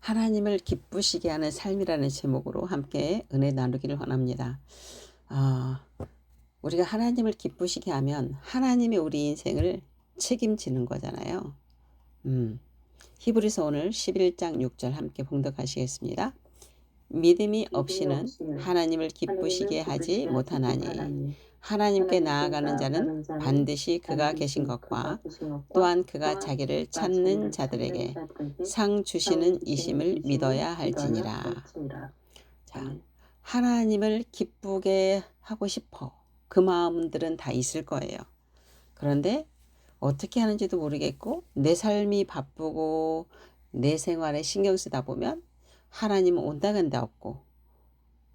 하나님을 기쁘시게 하는 삶이라는 제목으로 함께 은혜 나누기를 원합니다. 우리가 하나님을 기쁘시게 하면 하나님이 우리 인생을 책임지는 거잖아요. 히브리서 오늘 11장 6절 함께 봉독하시겠습니다. 믿음이 없이는 하나님을 기쁘시게 하지 못하나니 하나님께 나아가는 자는 반드시 그가 계신 것과 또한 그가 자기를 찾는 자들에게 상 주시는 이심을 믿어야 할지니라. 자, 하나님을 기쁘게 하고 싶어. 그 마음들은 다 있을 거예요. 그런데 어떻게 하는지도 모르겠고 내 삶이 바쁘고 내 생활에 신경 쓰다 보면 하나님은 온다간다 없고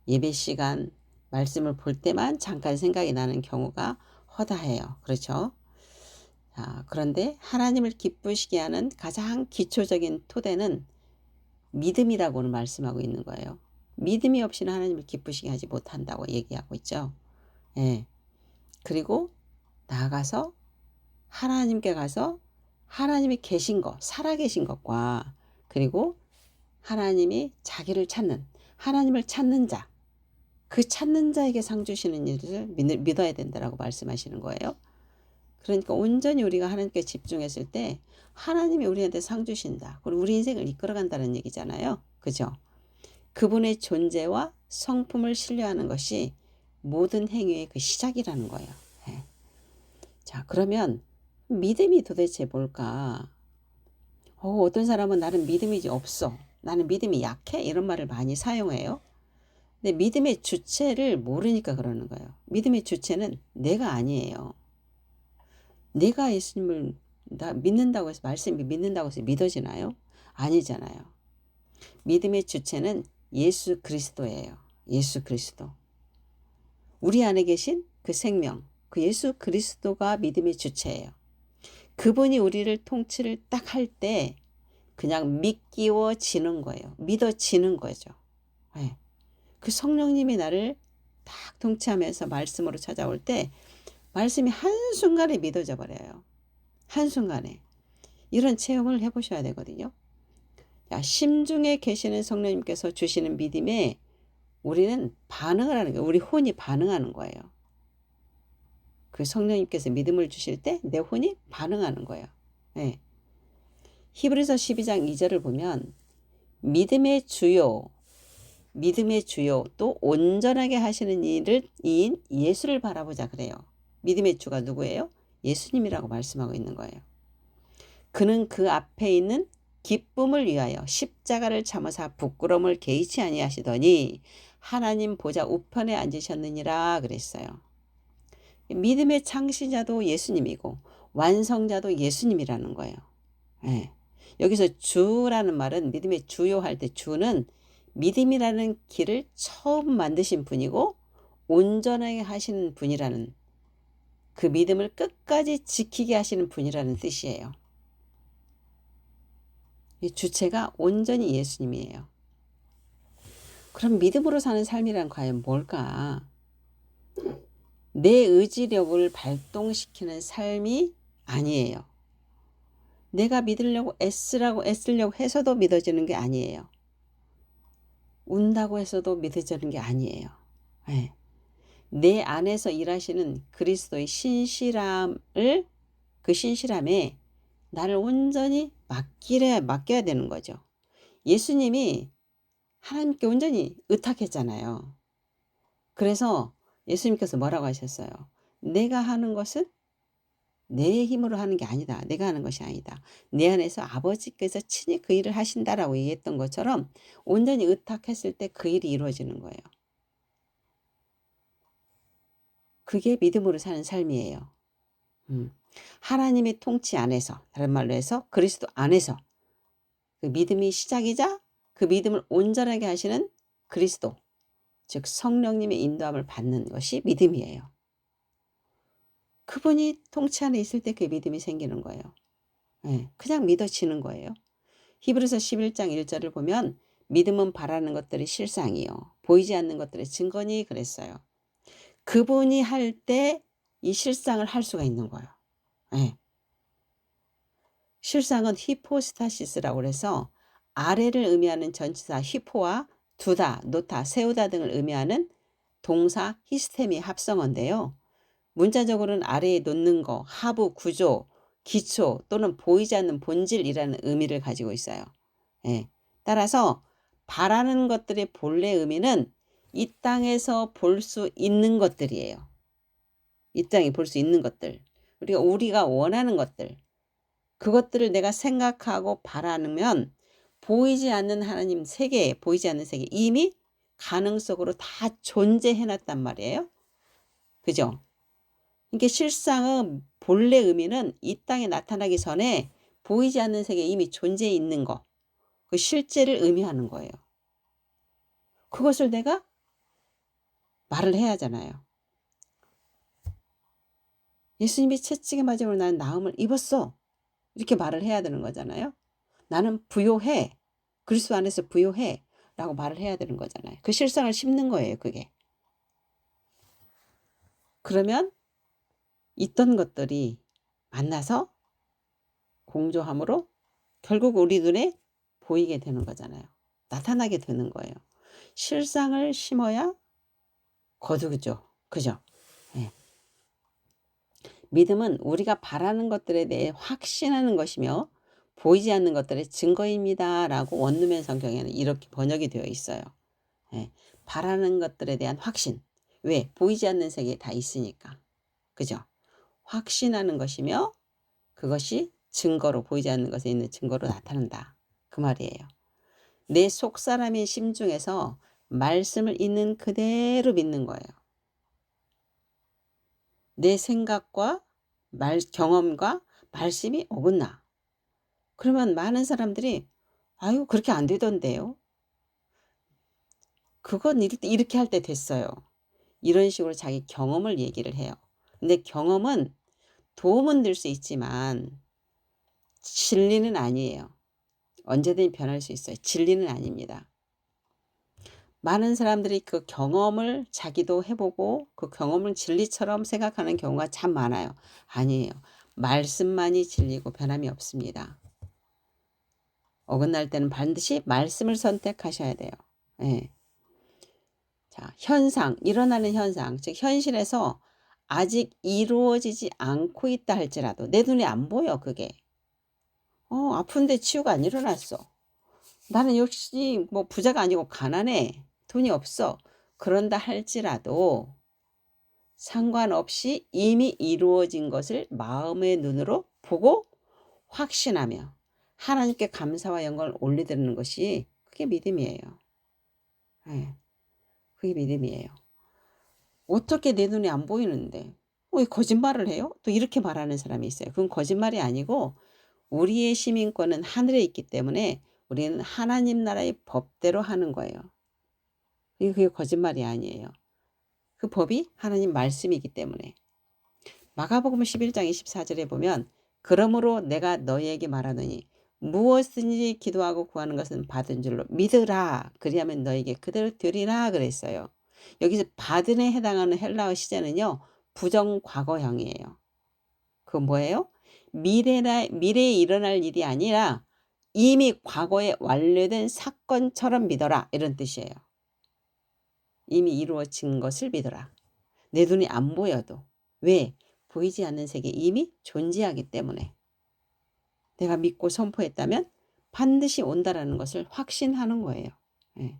예배 시간 말씀을 볼 때만 잠깐 생각이 나는 경우가 허다해요. 그렇죠? 자, 그런데 하나님을 기쁘시게 하는 가장 기초적인 토대는 믿음이라고는 말씀하고 있는 거예요. 믿음이 없이는 하나님을 기쁘시게 하지 못한다고 얘기하고 있죠. 예. 그리고 나아가서 하나님께 가서 하나님이 계신 것, 살아계신 것과 그리고 하나님이 자기를 찾는, 하나님을 찾는 자, 그 찾는 자에게 상 주시는 일을 믿어야 된다라고 말씀하시는 거예요. 그러니까 온전히 우리가 하나님께 집중했을 때 하나님이 우리한테 상 주신다. 그리고 우리 인생을 이끌어간다는 얘기잖아요. 그죠? 그분의 존재와 성품을 신뢰하는 것이 모든 행위의 그 시작이라는 거예요. 네. 자, 그러면 믿음이 도대체 뭘까? 어떤 사람은 나는 믿음이 없어. 나는 믿음이 약해. 이런 말을 많이 사용해요. 근데 믿음의 주체를 모르니까 그러는 거예요. 믿음의 주체는 내가 아니에요. 내가 예수님을 믿는다고 해서 말씀이 믿는다고 해서 믿어지나요? 아니잖아요. 믿음의 주체는 예수 그리스도예요. 예수 그리스도. 우리 안에 계신 그 생명, 그 예수 그리스도가 믿음의 주체예요. 그분이 우리를 통치를 딱 할 때 그냥 믿기워지는 거예요. 믿어지는 거죠. 네. 그 성령님이 나를 딱 통치하면서 말씀으로 찾아올 때 말씀이 한순간에 믿어져 버려요. 한순간에. 이런 체험을 해보셔야 되거든요. 자, 심중에 계시는 성령님께서 주시는 믿음에 우리는 반응을 하는 거예요. 우리 혼이 반응하는 거예요. 그 성령님께서 믿음을 주실 때 내 혼이 반응하는 거예요. 네. 히브리서 12장 2절을 보면 믿음의 주요 또 온전하게 하시는 이인 예수를 바라보자 그래요. 믿음의 주가 누구예요? 예수님이라고 말씀하고 있는 거예요. 그는 그 앞에 있는 기쁨을 위하여 십자가를 참으사 부끄러움을 개의치 아니하시더니 하나님 보좌 우편에 앉으셨느니라 그랬어요. 믿음의 창시자도 예수님이고 완성자도 예수님이라는 거예요. 네. 여기서 주라는 말은 믿음의 주요 할 때 주는 믿음이라는 길을 처음 만드신 분이고 온전하게 하시는 분이라는 그 믿음을 끝까지 지키게 하시는 분이라는 뜻이에요. 이 주체가 온전히 예수님이에요. 그럼 믿음으로 사는 삶이란 과연 뭘까? 내 의지력을 발동시키는 삶이 아니에요. 내가 믿으려고 애쓰려고 해서도 믿어지는 게 아니에요. 운다고 해서도 믿어지는 게 아니에요. 네. 내 안에서 일하시는 그리스도의 그 신실함에 나를 온전히 맡겨야 되는 거죠. 예수님이 하나님께 온전히 의탁했잖아요. 그래서 예수님께서 뭐라고 하셨어요? 내가 하는 것은 내 힘으로 하는 게 아니다. 내가 하는 것이 아니다. 내 안에서 아버지께서 친히 그 일을 하신다라고 얘기했던 것처럼 온전히 의탁했을 때 그 일이 이루어지는 거예요. 그게 믿음으로 사는 삶이에요. 하나님의 통치 안에서, 다른 말로 해서 그리스도 안에서 그 믿음이 시작이자 그 믿음을 온전하게 하시는 그리스도, 즉 성령님의 인도함을 받는 것이 믿음이에요. 그분이 통치 안에 있을 때 그 믿음이 생기는 거예요. 네, 그냥 믿어지는 거예요. 히브리서 11장 1절을 보면 믿음은 바라는 것들의 실상이요 보이지 않는 것들의 증거니 그랬어요. 그분이 할 때 이 실상을 할 수가 있는 거예요. 네. 실상은 히포스타시스라고 해서 아래를 의미하는 전치사 휘포와 두다, 놓다, 세우다 등을 의미하는 동사 히스테미 합성어인데요. 문자적으로는 아래에 놓는 거, 하부, 구조, 기초 또는 보이지 않는 본질이라는 의미를 가지고 있어요. 예. 따라서 바라는 것들의 본래 의미는 이 땅에서 볼 수 있는 것들이에요. 이 땅에 볼 수 있는 것들. 우리가 원하는 것들. 그것들을 내가 생각하고 바라면 보이지 않는 하나님 세계, 보이지 않는 세계 이미 가능성으로 다 존재해놨단 말이에요. 그죠? 이게 실상은 본래 의미는 이 땅에 나타나기 전에 보이지 않는 세계에 이미 존재해 있는 거, 그 실제를 의미하는 거예요. 그것을 내가 말을 해야 하잖아요. 예수님이 채찍에 맞음으로 나는 나음을 입었어. 이렇게 말을 해야 되는 거잖아요. 나는 부요해. 그리스도 안에서 부요해. 라고 말을 해야 되는 거잖아요. 그 실상을 심는 거예요. 그게. 그러면 있던 것들이 만나서 공조함으로 결국 우리 눈에 보이게 되는 거잖아요. 나타나게 되는 거예요. 실상을 심어야 거두죠. 그죠? 네. 믿음은 우리가 바라는 것들에 대해 확신하는 것이며 보이지 않는 것들의 증거입니다. 라고 원루멘 성경에는 이렇게 번역이 되어 있어요. 네. 바라는 것들에 대한 확신. 왜? 보이지 않는 세계에 다 있으니까. 그죠? 확신하는 것이며 그것이 증거로 보이지 않는 것에 있는 증거로 나타난다. 그 말이에요. 내 속사람의 심중에서 말씀을 있는 그대로 믿는 거예요. 내 생각과 경험과 말씀이 어긋나. 그러면 많은 사람들이 아유 그렇게 안 되던데요. 그건 이렇게 할 때 됐어요. 이런 식으로 자기 경험을 얘기를 해요. 근데 경험은 도움은 될 수 있지만 진리는 아니에요. 언제든지 변할 수 있어요. 진리는 아닙니다. 많은 사람들이 그 경험을 자기도 해보고 그 경험을 진리처럼 생각하는 경우가 참 많아요. 아니에요. 말씀만이 진리고 변함이 없습니다. 어긋날 때는 반드시 말씀을 선택하셔야 돼요. 네. 자, 일어나는 현상, 즉 현실에서 아직 이루어지지 않고 있다 할지라도 내 눈에 안 보여 그게. 아픈데 치유가 안 일어났어. 나는 역시 뭐 부자가 아니고 가난해. 돈이 없어. 그런다 할지라도 상관없이 이미 이루어진 것을 마음의 눈으로 보고 확신하며 하나님께 감사와 영광을 올려드리는 것이 그게 믿음이에요. 네, 그게 믿음이에요. 어떻게 내 눈에 안 보이는데 왜 거짓말을 해요? 또 이렇게 말하는 사람이 있어요. 그건 거짓말이 아니고 우리의 시민권은 하늘에 있기 때문에 우리는 하나님 나라의 법대로 하는 거예요. 그게 거짓말이 아니에요. 그 법이 하나님 말씀이기 때문에. 마가복음 11장 24절에 보면 그러므로 내가 너희에게 말하노니 무엇든지 기도하고 구하는 것은 받은 줄로 믿으라. 그리하면 너에게 그대로 되리라 그랬어요. 여기서 받은에 해당하는 헬라어 시제는요. 부정 과거형이에요. 그건 뭐예요? 미래에 일어날 일이 아니라 이미 과거에 완료된 사건처럼 믿어라. 이런 뜻이에요. 이미 이루어진 것을 믿어라. 내 눈이 안 보여도. 왜? 보이지 않는 세계 이미 존재하기 때문에. 내가 믿고 선포했다면 반드시 온다라는 것을 확신하는 거예요. 네.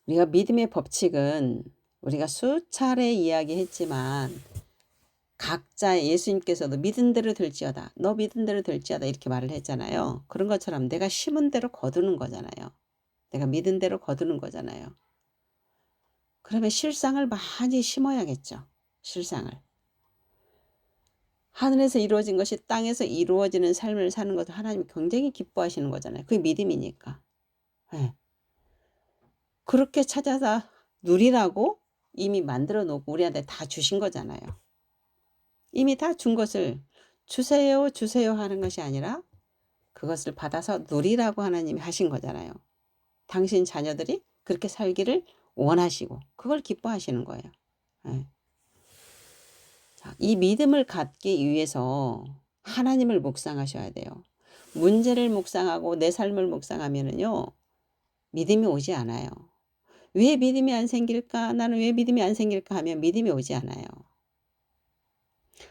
우리가 믿음의 법칙은 우리가 수차례 이야기했지만 각자 예수님께서도 믿은 대로 될지어다. 너 믿은 대로 될지어다. 이렇게 말을 했잖아요. 그런 것처럼 내가 심은 대로 거두는 거잖아요. 내가 믿은 대로 거두는 거잖아요. 그러면 실상을 많이 심어야겠죠. 실상을. 하늘에서 이루어진 것이 땅에서 이루어지는 삶을 사는 것도 하나님이 굉장히 기뻐하시는 거잖아요. 그게 믿음이니까. 네. 그렇게 찾아서 누리라고 이미 만들어 놓고 우리한테 다 주신 거잖아요. 이미 다 준 것을 주세요 주세요 하는 것이 아니라 그것을 받아서 누리라고 하나님이 하신 거잖아요. 당신 자녀들이 그렇게 살기를 원하시고 그걸 기뻐하시는 거예요. 네. 자, 이 믿음을 갖기 위해서 하나님을 묵상하셔야 돼요. 문제를 묵상하고 내 삶을 묵상하면은요, 믿음이 오지 않아요. 왜 믿음이 안 생길까? 나는 왜 믿음이 안 생길까 하면 믿음이 오지 않아요.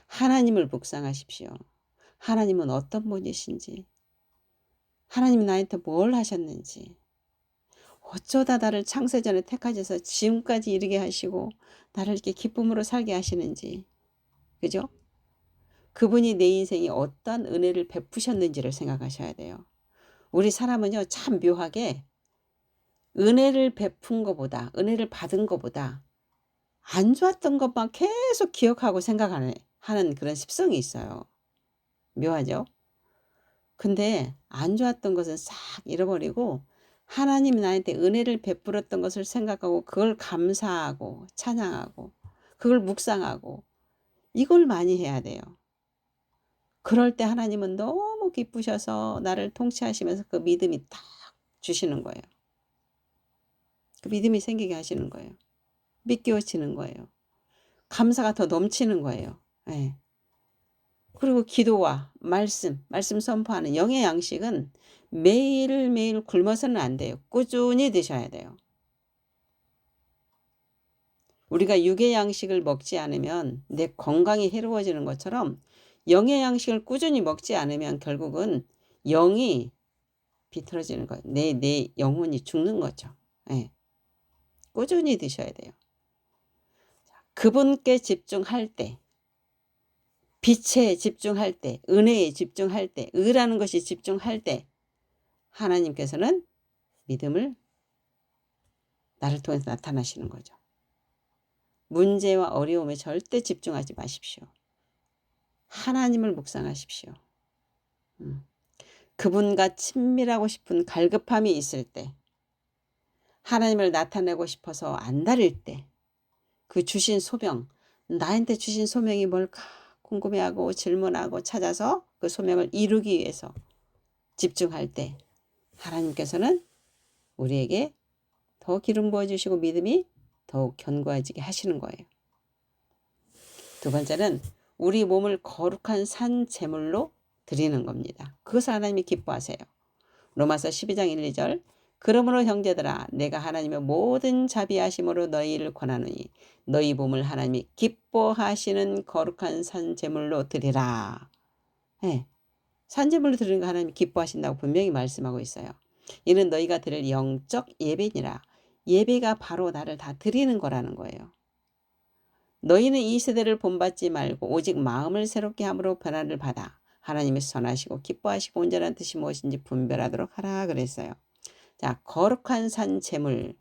하나님을 묵상하십시오. 하나님은 어떤 분이신지, 하나님이 나한테 뭘 하셨는지, 어쩌다 나를 창세전에 택하셔서 지금까지 이르게 하시고 나를 이렇게 기쁨으로 살게 하시는지, 그죠? 그분이 내 인생에 어떤 은혜를 베푸셨는지를 생각하셔야 돼요. 우리 사람은요, 참 묘하게 은혜를 베푼 것보다, 은혜를 받은 것보다 안 좋았던 것만 계속 기억하고 생각하는 그런 습성이 있어요. 묘하죠? 근데 안 좋았던 것은 싹 잃어버리고 하나님 나한테 은혜를 베풀었던 것을 생각하고 그걸 감사하고 찬양하고 그걸 묵상하고 이걸 많이 해야 돼요. 그럴 때 하나님은 너무 기쁘셔서 나를 통치하시면서 그 믿음이 딱 주시는 거예요. 그 믿음이 생기게 하시는 거예요. 믿겨지는 거예요. 감사가 더 넘치는 거예요. 네. 그리고 기도와 말씀 선포하는 영의 양식은 매일매일 굶어서는 안 돼요. 꾸준히 드셔야 돼요. 우리가 육의 양식을 먹지 않으면 내 건강이 해로워지는 것처럼 영의 양식을 꾸준히 먹지 않으면 결국은 영이 비틀어지는 거예요. 내 영혼이 죽는 거죠. 네. 꾸준히 드셔야 돼요. 그분께 집중할 때, 빛에 집중할 때, 은혜에 집중할 때, 의라는 것이 집중할 때 하나님께서는 믿음을 나를 통해서 나타나시는 거죠. 문제와 어려움에 절대 집중하지 마십시오. 하나님을 묵상하십시오. 그분과 친밀하고 싶은 갈급함이 있을 때, 하나님을 나타내고 싶어서 안달일 때, 그 주신 소명, 나한테 주신 소명이 뭘까 궁금해하고 질문하고 찾아서 그 소명을 이루기 위해서 집중할 때 하나님께서는 우리에게 더 기름 부어주시고 믿음이 더욱 견고해지게 하시는 거예요. 두 번째는 우리 몸을 거룩한 산 제물로 드리는 겁니다. 그것을 하나님이 기뻐하세요. 로마서 12장 1, 2절 그러므로 형제들아 내가 하나님의 모든 자비하심으로 너희를 권하노니 너희 몸을 하나님이 기뻐하시는 거룩한 산 제물로 드리라. 네. 산 제물로 드리는 거 하나님이 기뻐하신다고 분명히 말씀하고 있어요. 이는 너희가 드릴 영적 예배니라. 예배가 바로 나를 다 드리는 거라는 거예요. 너희는 이 세대를 본받지 말고 오직 마음을 새롭게 함으로 변화를 받아 하나님의 선하시고 기뻐하시고 온전한 뜻이 무엇인지 분별하도록 하라 그랬어요. 자, 거룩한 산 제물,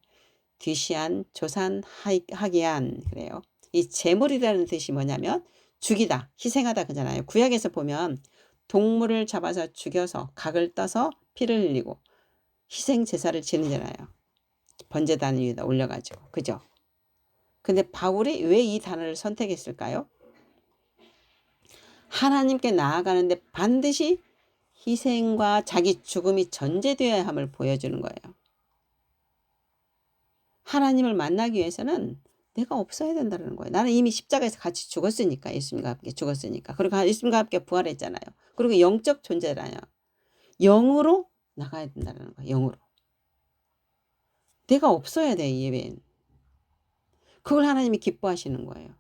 귀시한 조산 하기한 그래요. 이 제물이라는 뜻이 뭐냐면 죽이다, 희생하다 그잖아요. 구약에서 보면 동물을 잡아서 죽여서 각을 떠서 피를 흘리고 희생 제사를 지내잖아요. 번제단 위에다 올려가지고 그죠? 근데 바울이 왜 이 단어를 선택했을까요? 하나님께 나아가는데 반드시 희생과 자기 죽음이 전제되어야 함을 보여주는 거예요. 하나님을 만나기 위해서는 내가 없어야 된다는 거예요. 나는 이미 십자가에서 같이 죽었으니까. 예수님과 함께 죽었으니까. 그리고 예수님과 함께 부활했잖아요. 그리고 영적 존재라요. 영으로 나가야 된다는 거예요. 영으로. 내가 없어야 돼, 이 예배는. 그걸 하나님이 기뻐하시는 거예요.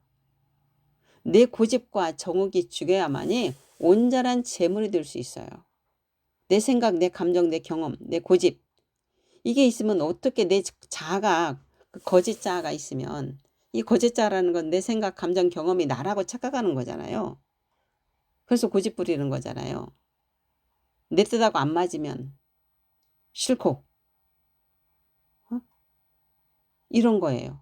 내 고집과 정욕이 죽여야만이 온전한 제물이 될 수 있어요. 내 생각, 내 감정, 내 경험, 내 고집. 이게 있으면 어떻게 내 자아가, 거짓 자아가 있으면 이 거짓 자아라는 건 내 생각, 감정, 경험이 나라고 착각하는 거잖아요. 그래서 고집 부리는 거잖아요. 내 뜻하고 안 맞으면 싫고 이런 거예요.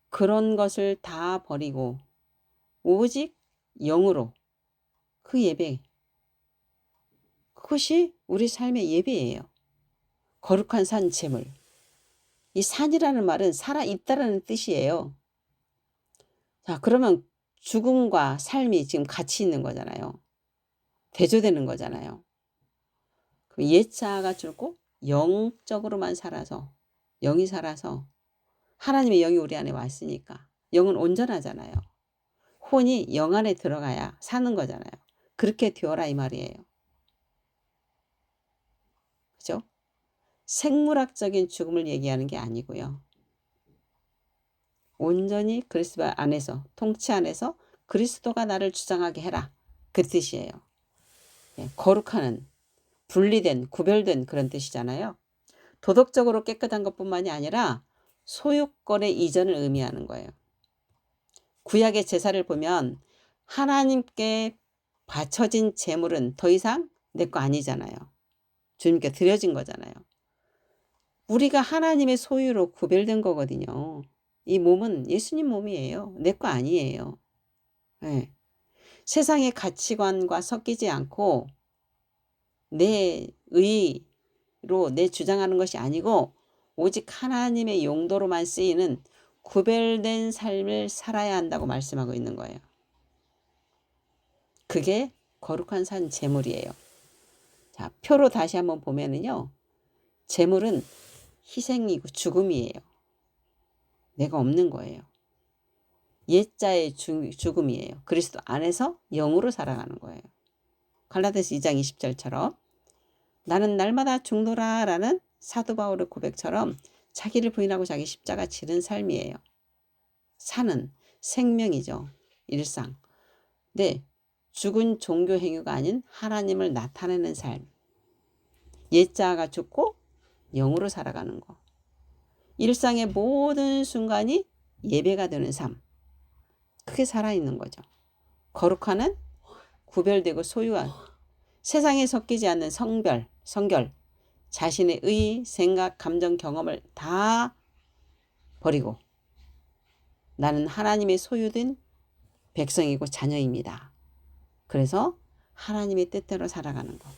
그런 것을 다 버리고 오직 영으로 그 예배, 그것이 우리 삶의 예배예요. 거룩한 산 제물. 이 산이라는 말은 살아있다라는 뜻이에요. 자, 그러면 죽음과 삶이 지금 같이 있는 거잖아요. 대조되는 거잖아요. 그 옛자아가 죽고 영적으로만 살아서, 영이 살아서 하나님의 영이 우리 안에 왔으니까 영은 온전하잖아요. 혼이 영 안에 들어가야 사는 거잖아요. 그렇게 되어라 이 말이에요. 생물학적인 죽음을 얘기하는 게 아니고요. 온전히 그리스도 안에서, 통치 안에서 그리스도가 나를 주장하게 해라. 그 뜻이에요. 거룩하는, 분리된, 구별된 그런 뜻이잖아요. 도덕적으로 깨끗한 것뿐만이 아니라 소유권의 이전을 의미하는 거예요. 구약의 제사를 보면 하나님께 바쳐진 제물은 더 이상 내 거 아니잖아요. 주님께 드려진 거잖아요. 우리가 하나님의 소유로 구별된 거거든요. 이 몸은 예수님 몸이에요. 내 거 아니에요. 네. 세상의 가치관과 섞이지 않고 내 의로 내 주장하는 것이 아니고 오직 하나님의 용도로만 쓰이는 구별된 삶을 살아야 한다고 말씀하고 있는 거예요. 그게 거룩한 산 제물이에요. 자, 표로 다시 한번 보면은요. 제물은 희생이고 죽음이에요. 내가 없는 거예요. 옛자의 죽음이에요. 그리스도 안에서 영으로 살아가는 거예요. 갈라디아서 2장 20절처럼 나는 날마다 죽노라 라는 사도 바울의 고백처럼 자기를 부인하고 자기 십자가 지른 삶이에요. 사는 생명이죠. 일상. 근데 죽은 종교 행위가 아닌 하나님을 나타내는 삶. 옛자가 죽고 영으로 살아가는 거. 일상의 모든 순간이 예배가 되는 삶. 그게 살아있는 거죠. 거룩하는 구별되고 소유한 세상에 섞이지 않는 성결, 자신의 의, 생각, 감정, 경험을 다 버리고 나는 하나님의 소유된 백성이고 자녀입니다. 그래서 하나님의 뜻대로 살아가는 것.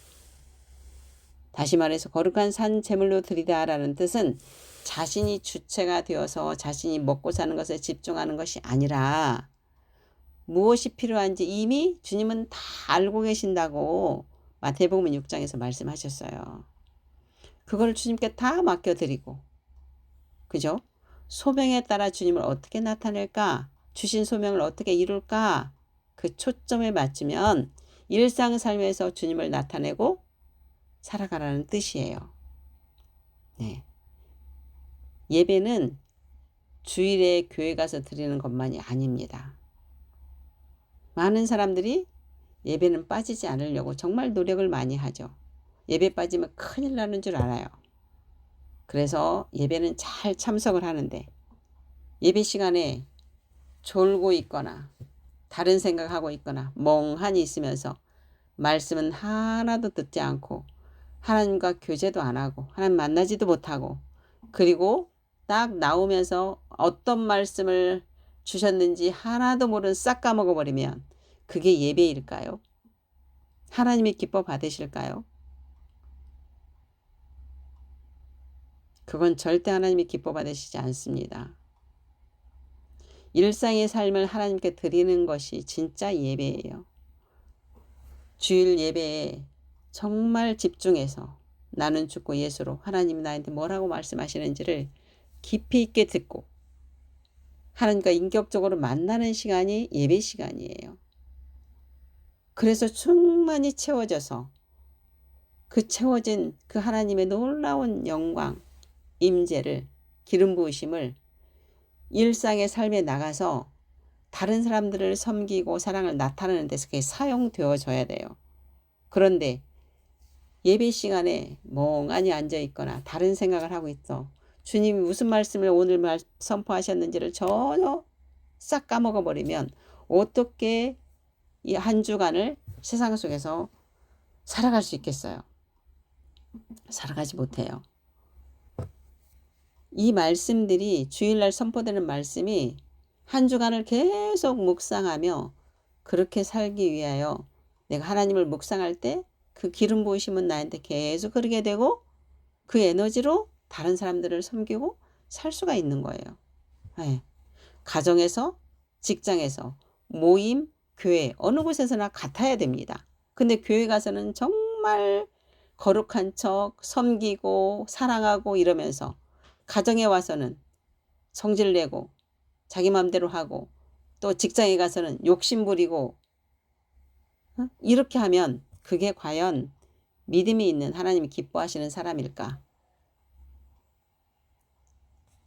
다시 말해서 거룩한 산 제물로 드리다라는 뜻은 자신이 주체가 되어서 자신이 먹고 사는 것에 집중하는 것이 아니라 무엇이 필요한지 이미 주님은 다 알고 계신다고 마태복음 6장에서 말씀하셨어요. 그걸 주님께 다 맡겨드리고, 그죠? 소명에 따라 주님을 어떻게 나타낼까? 주신 소명을 어떻게 이룰까? 그 초점에 맞추면 일상 삶에서 주님을 나타내고 살아가라는 뜻이에요. 네. 예배는 주일에 교회 가서 드리는 것만이 아닙니다. 많은 사람들이 예배는 빠지지 않으려고 정말 노력을 많이 하죠. 예배 빠지면 큰일 나는 줄 알아요. 그래서 예배는 잘 참석을 하는데 예배 시간에 졸고 있거나 다른 생각하고 있거나 멍하니 있으면서 말씀은 하나도 듣지 않고 하나님과 교제도 안 하고 하나님 만나지도 못하고 그리고 딱 나오면서 어떤 말씀을 주셨는지 하나도 모르는 싹 까먹어버리면 그게 예배일까요? 하나님이 기뻐 받으실까요? 그건 절대 하나님이 기뻐 받으시지 않습니다. 일상의 삶을 하나님께 드리는 것이 진짜 예배예요. 주일 예배에 정말 집중해서 나는 죽고 예수로 하나님이 나한테 뭐라고 말씀하시는지를 깊이 있게 듣고 하나님과 인격적으로 만나는 시간이 예배 시간이에요. 그래서 충만히 채워져서 그 채워진 그 하나님의 놀라운 영광, 임재를, 기름 부으심을 일상의 삶에 나가서 다른 사람들을 섬기고 사랑을 나타내는 데서 그게 사용되어져야 돼요. 그런데 예배 시간에 멍하니 앉아있거나 다른 생각을 하고 있어. 주님이 무슨 말씀을 오늘 선포하셨는지를 전혀 싹 까먹어버리면 어떻게 이 한 주간을 세상 속에서 살아갈 수 있겠어요? 살아가지 못해요. 이 말씀들이 주일날 선포되는 말씀이 한 주간을 계속 묵상하며 그렇게 살기 위하여 내가 하나님을 묵상할 때 그 기름 부으심은 나한테 계속 흐르게 되고 그 에너지로 다른 사람들을 섬기고 살 수가 있는 거예요. 네. 가정에서, 직장에서, 모임, 교회 어느 곳에서나 같아야 됩니다. 근데 교회 가서는 정말 거룩한 척 섬기고 사랑하고 이러면서 가정에 와서는 성질 내고 자기 마음대로 하고 또 직장에 가서는 욕심 부리고 이렇게 하면 그게 과연 믿음이 있는 하나님이 기뻐하시는 사람일까?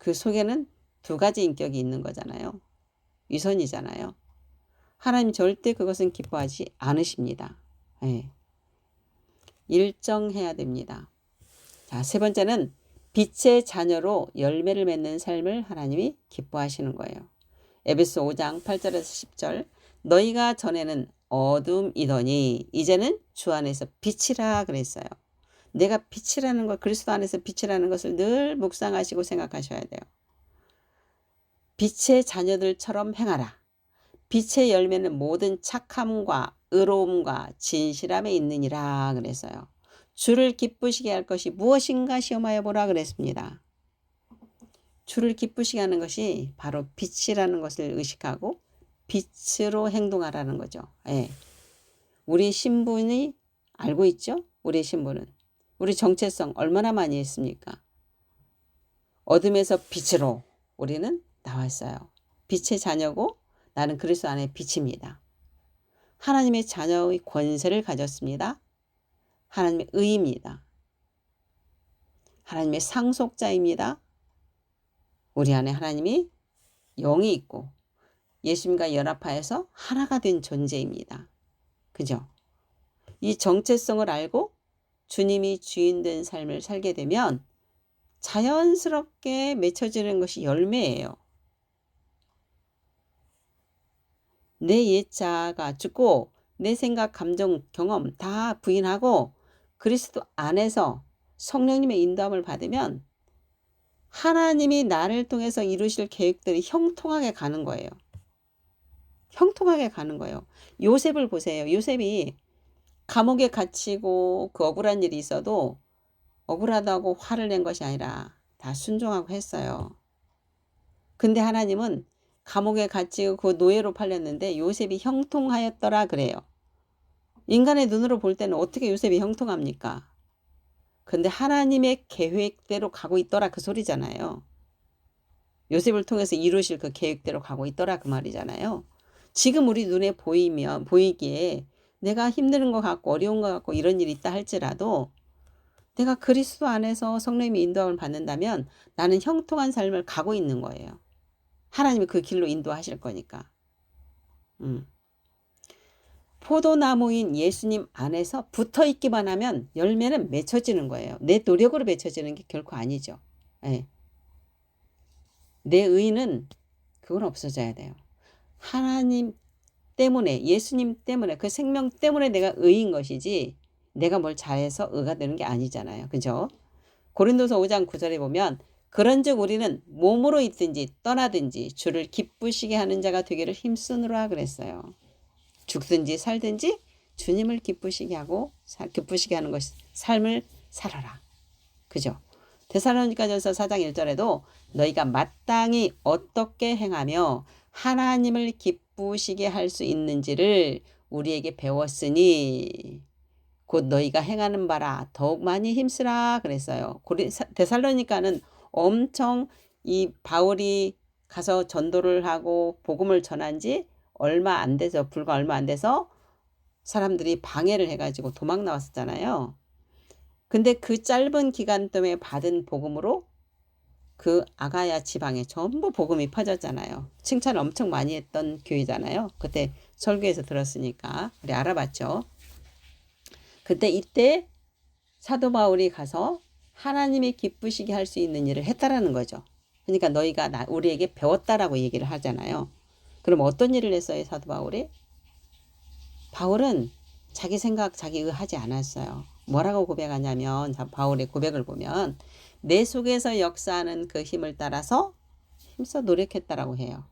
그 속에는 두 가지 인격이 있는 거잖아요. 위선이잖아요. 하나님 절대 그것은 기뻐하지 않으십니다. 예. 일정해야 됩니다. 자, 세 번째는 빛의 자녀로 열매를 맺는 삶을 하나님이 기뻐하시는 거예요. 에베소 5장 8절에서 10절 너희가 전에는 어둠이더니 이제는 주 안에서 빛이라 그랬어요. 내가 빛이라는 것, 그리스도 안에서 빛이라는 것을 늘 묵상하시고 생각하셔야 돼요. 빛의 자녀들처럼 행하라. 빛의 열매는 모든 착함과 의로움과 진실함에 있느니라 그랬어요. 주를 기쁘시게 할 것이 무엇인가 시험하여 보라 그랬습니다. 주를 기쁘시게 하는 것이 바로 빛이라는 것을 의식하고 빛으로 행동하라는 거죠. 예. 우리 신분이 알고 있죠? 우리 신분은. 우리 정체성 얼마나 많이 했습니까? 어둠에서 빛으로 우리는 나왔어요. 빛의 자녀고 나는 그리스도 안에 빛입니다. 하나님의 자녀의 권세를 가졌습니다. 하나님의 의입니다. 하나님의 상속자입니다. 우리 안에 하나님이 영이 있고 예수님과 연합하여서 하나가 된 존재입니다. 그죠? 이 정체성을 알고 주님이 주인 된 삶을 살게 되면 자연스럽게 맺혀지는 것이 열매예요. 내 옛자가 죽고 내 생각, 감정, 경험 다 부인하고 그리스도 안에서 성령님의 인도함을 받으면 하나님이 나를 통해서 이루실 계획들이 형통하게 가는 거예요. 형통하게 가는 거예요. 요셉을 보세요. 요셉이 감옥에 갇히고 그 억울한 일이 있어도 억울하다고 화를 낸 것이 아니라 다 순종하고 했어요. 근데 하나님은 감옥에 갇히고 그 노예로 팔렸는데 요셉이 형통하였더라 그래요. 인간의 눈으로 볼 때는 어떻게 요셉이 형통합니까? 근데 하나님의 계획대로 가고 있더라 그 소리잖아요. 요셉을 통해서 이루실 그 계획대로 가고 있더라 그 말이잖아요. 지금 우리 눈에 보이기에 내가 힘든 것 같고 어려운 것 같고 이런 일이 있다 할지라도 내가 그리스도 안에서 성령님의 인도함을 받는다면 나는 형통한 삶을 가고 있는 거예요. 하나님이 그 길로 인도하실 거니까. 포도나무인 예수님 안에서 붙어 있기만 하면 열매는 맺혀지는 거예요. 내 노력으로 맺혀지는 게 결코 아니죠. 네. 내 의는 그건 없어져야 돼요. 하나님 때문에, 예수님 때문에, 그 생명 때문에 내가 의인 것이지 내가 뭘 잘해서 의가 되는 게 아니잖아요. 그죠? 고린도서 5장 9절에 보면 그런즉 우리는 몸으로 있든지 떠나든지 주를 기쁘시게 하는 자가 되기를 힘쓰느라 그랬어요. 죽든지 살든지 주님을 기쁘시게 하는 것 삶을 살아라. 그죠? 데살로니가전서 4장 1절에도 너희가 마땅히 어떻게 행하며 하나님을 기쁘시게 할 수 있는지를 우리에게 배웠으니 곧 너희가 행하는 바라 더욱 많이 힘쓰라 그랬어요. 데살로니가는 엄청 이 바울이 가서 전도를 하고 복음을 전한 지 불과 얼마 안 돼서 사람들이 방해를 해가지고 도망 나왔었잖아요. 근데 그 짧은 기간 동안에 받은 복음으로 그 아가야 지방에 전부 복음이 퍼졌잖아요. 칭찬을 엄청 많이 했던 교회잖아요. 그때 설교에서 들었으니까 우리 알아봤죠. 그때 이때 사도 바울이 가서 하나님이 기쁘시게 할 수 있는 일을 했다라는 거죠. 그러니까 너희가 우리에게 배웠다라고 얘기를 하잖아요. 그럼 어떤 일을 했어요, 사도 바울이? 바울은 자기 생각, 자기 의하지 않았어요. 뭐라고 고백하냐면 바울의 고백을 보면 내 속에서 역사하는 그 힘을 따라서 힘써 노력했다라고 해요.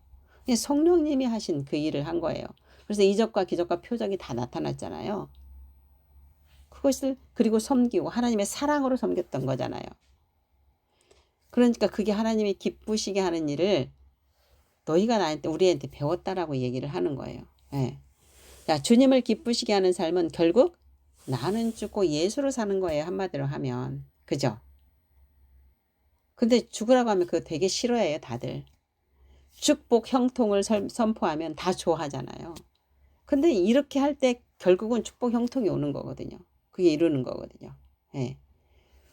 성령님이 하신 그 일을 한 거예요. 그래서 이적과 기적과 표적이 다 나타났잖아요. 그것을 그리고 섬기고 하나님의 사랑으로 섬겼던 거잖아요. 그러니까 그게 하나님이 기쁘시게 하는 일을 너희가 우리한테 배웠다라고 얘기를 하는 거예요. 네. 자, 주님을 기쁘시게 하는 삶은 결국 나는 죽고 예수로 사는 거예요. 한마디로 하면. 그죠? 근데 죽으라고 하면 그거 되게 싫어해요. 다들. 축복 형통을 선포하면 다 좋아하잖아요. 근데 이렇게 할 때 결국은 축복 형통이 오는 거거든요. 그게 이루는 거거든요. 네.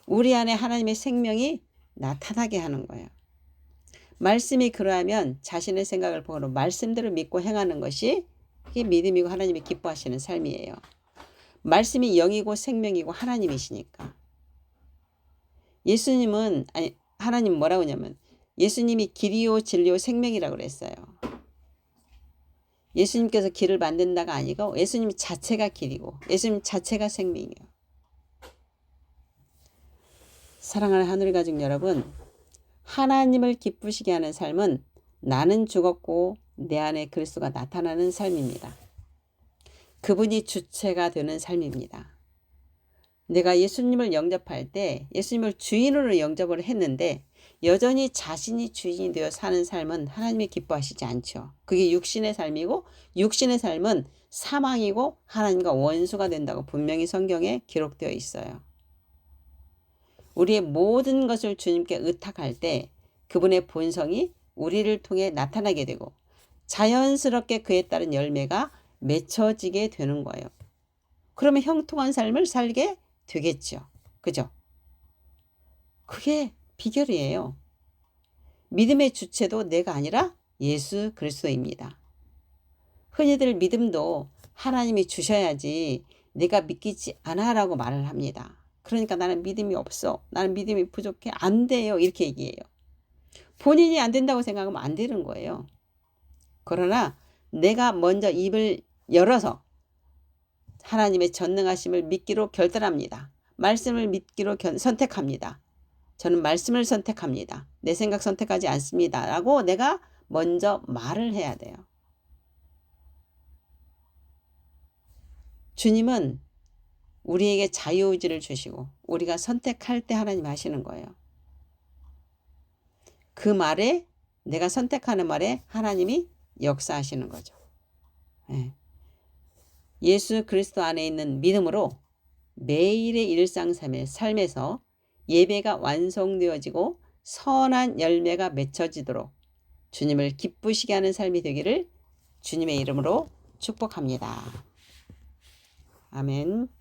우리 안에 하나님의 생명이 나타나게 하는 거예요. 말씀이 그러하면 자신의 생각을 보고 말씀대로 믿고 행하는 것이 이게 믿음이고 하나님이 기뻐하시는 삶이에요. 말씀이 영이고 생명이고 하나님이시니까. 예수님은 하나님 뭐라고 하냐면 예수님이 길이요 진리요 생명이라고 그랬어요. 예수님께서 길을 만든다가 아니고 예수님 자체가 길이고 예수님 자체가 생명이에요. 사랑하는 하늘 가족 여러분, 하나님을 기쁘시게 하는 삶은 나는 죽었고 내 안에 그리스도가 나타나는 삶입니다. 그분이 주체가 되는 삶입니다. 내가 예수님을 영접할 때 예수님을 주인으로 영접을 했는데 여전히 자신이 주인이 되어 사는 삶은 하나님이 기뻐하시지 않죠. 그게 육신의 삶이고 육신의 삶은 사망이고 하나님과 원수가 된다고 분명히 성경에 기록되어 있어요. 우리의 모든 것을 주님께 의탁할 때 그분의 본성이 우리를 통해 나타나게 되고 자연스럽게 그에 따른 열매가 맺혀지게 되는 거예요. 그러면 형통한 삶을 살게 되겠죠. 그죠? 그게 비결이에요. 믿음의 주체도 내가 아니라 예수 그리스도입니다. 흔히들 믿음도 하나님이 주셔야지 내가 믿기지 않아 라고 말을 합니다. 그러니까 나는 믿음이 없어. 나는 믿음이 부족해. 안 돼요. 이렇게 얘기해요. 본인이 안 된다고 생각하면 안 되는 거예요. 그러나 내가 먼저 입을 열어서 하나님의 전능하심을 믿기로 결단합니다. 말씀을 믿기로 선택합니다. 저는 말씀을 선택합니다. 내 생각 선택하지 않습니다. 라고 내가 먼저 말을 해야 돼요. 주님은 우리에게 자유의지를 주시고 우리가 선택할 때 하나님 하시는 거예요. 그 말에 내가 선택하는 말에 하나님이 역사하시는 거죠. 예수 그리스도 안에 있는 믿음으로 매일의 일상삶의 삶에서 예배가 완성되어지고 선한 열매가 맺혀지도록 주님을 기쁘시게 하는 삶이 되기를 주님의 이름으로 축복합니다. 아멘.